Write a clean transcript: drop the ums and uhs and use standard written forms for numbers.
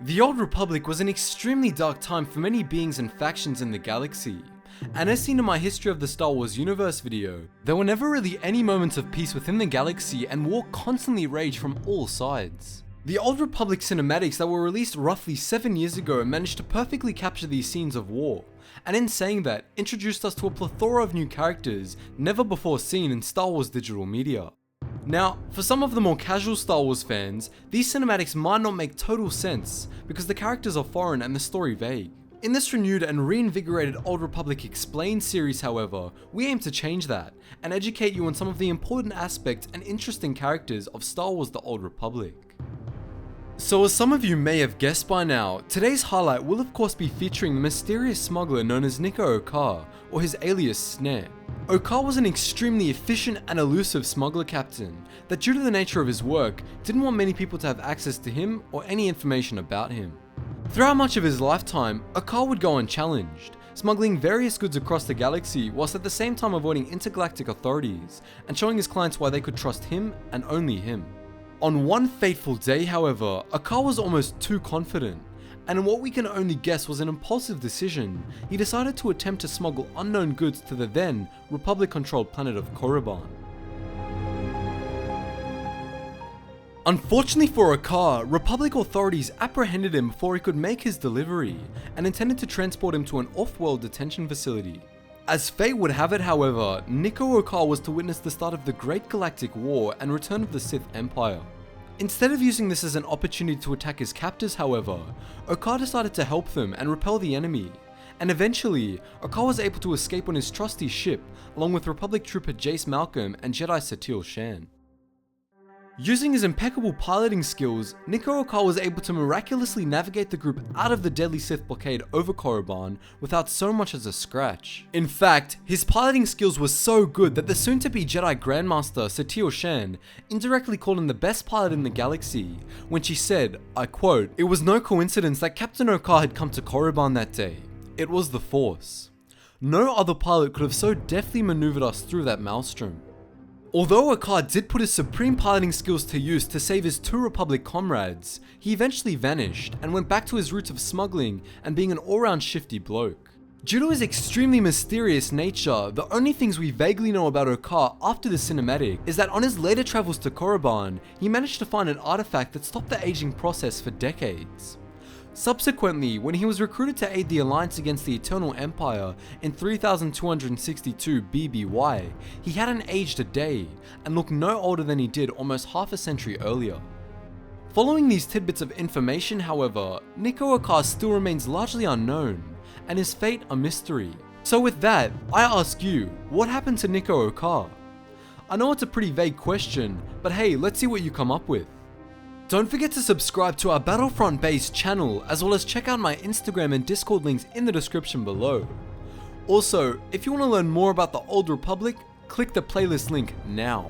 The Old Republic was an extremely dark time for many beings and factions in the galaxy, and as seen in my History of the Star Wars Universe video, there were never really any moments of peace within the galaxy and war constantly raged from all sides. The Old Republic cinematics that were released roughly 7 years ago managed to perfectly capture these scenes of war, and in saying that, introduced us to a plethora of new characters never before seen in Star Wars digital media. Now, for some of the more casual Star Wars fans, these cinematics might not make total sense because the characters are foreign and the story vague. In this renewed and reinvigorated Old Republic Explained series, however, we aim to change that and educate you on some of the important aspects and interesting characters of Star Wars The Old Republic. So as some of you may have guessed by now, today's highlight will of course be featuring the mysterious smuggler known as Nico Okar, or his alias Snare. Okar was an extremely efficient and elusive smuggler captain that, due to the nature of his work, didn't want many people to have access to him or any information about him. Throughout much of his lifetime, Okar would go unchallenged, smuggling various goods across the galaxy whilst at the same time avoiding intergalactic authorities and showing his clients why they could trust him and only him. On one fateful day, however, Okar was almost too confident, and in what we can only guess was an impulsive decision, he decided to attempt to smuggle unknown goods to the then Republic-controlled planet of Korriban. Unfortunately for Okar, Republic authorities apprehended him before he could make his delivery, and intended to transport him to an off-world detention facility. As fate would have it, however, Nico Okar was to witness the start of the Great Galactic War and return of the Sith Empire. Instead of using this as an opportunity to attack his captors, however, Okar decided to help them and repel the enemy, and eventually, Okar was able to escape on his trusty ship along with Republic trooper Jace Malcolm and Jedi Satil Shan. Using his impeccable piloting skills, Nico Okar was able to miraculously navigate the group out of the deadly Sith blockade over Korriban without so much as a scratch. In fact, his piloting skills were so good that the soon-to-be Jedi Grandmaster Satil Shan indirectly called him the best pilot in the galaxy when she said, I quote, "It was no coincidence that Captain Okar had come to Korriban that day. It was the Force. No other pilot could have so deftly maneuvered us through that maelstrom." Although Okar did put his supreme piloting skills to use to save his two Republic comrades, he eventually vanished and went back to his roots of smuggling and being an all-round shifty bloke. Due to his extremely mysterious nature, the only things we vaguely know about Okar after the cinematic is that on his later travels to Korriban, he managed to find an artifact that stopped the aging process for decades. Subsequently, when he was recruited to aid the Alliance against the Eternal Empire in 3262 BBY, he hadn't aged a day and looked no older than he did almost half a century earlier. Following these tidbits of information, however, Nico Okar still remains largely unknown, and his fate a mystery. So with that, I ask you, what happened to Nico Okar? I know it's a pretty vague question, but hey, let's see what you come up with. Don't forget to subscribe to our Battlefront-based channel, as well as check out my Instagram and Discord links in the description below. Also, if you want to learn more about the Old Republic, click the playlist link now.